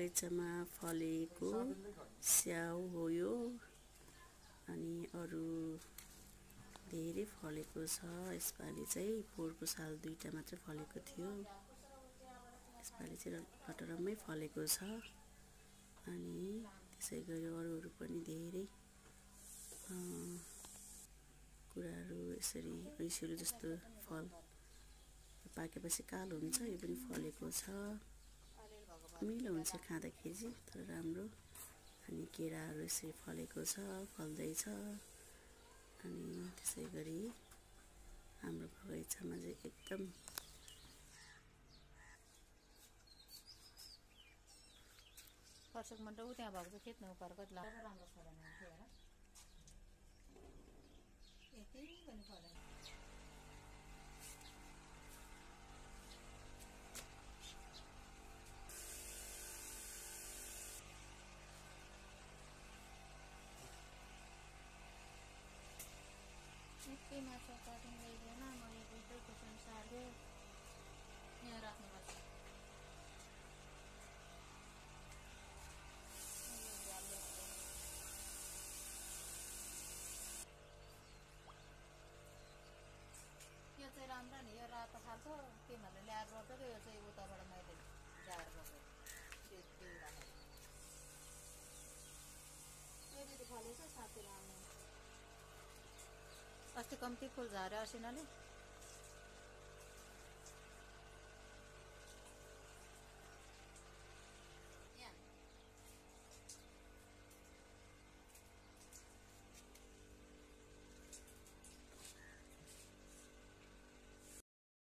बगैँचामा फलेको स्याउ हो यो। अनि अरू धेरै फलेको छ। यसपालि चाहिँ पोहोरको साल 2टा मात्र फलेको थियो। यसपालि चाहिँ लटरम्मै फलेको छ। अनि त्यसै गरी अरूहरू पनि धेरै कुराहरू यसरी ऐसिरो जस्तो फल पाकेपछि कालो हुन्छ, यो पनि फलेको छ। मिलो हुन्छ खाँदाखेरि चाहिँ, तर राम्रो। अनि केराहरू यसरी फलेको छ, फल्दैछ। अनि त्यसै गरी हाम्रो बगैँचामा चाहिँ एकदम पर्सक मन उ त्यहाँ भएको चाहिँ खेत्नु पर कति लाग्छ राम्रो फलेन हेर यति पनि फलेन। यति माछा काट्नु लैदैन, मैले दुईटै खुर्सानी सार्दै यहाँ राख्नुपर्छ। यो चाहिँ राम्रो नि, यो रातो खालको तिमीहरूले ल्याएर रोपेको, यो चाहिँ उताबाट मैले ल्याएर रोपेको त्यो राखेको। यति फलेछ साथी राम्रो। अस्ति कम्ती फुल झार्यो असिनाले।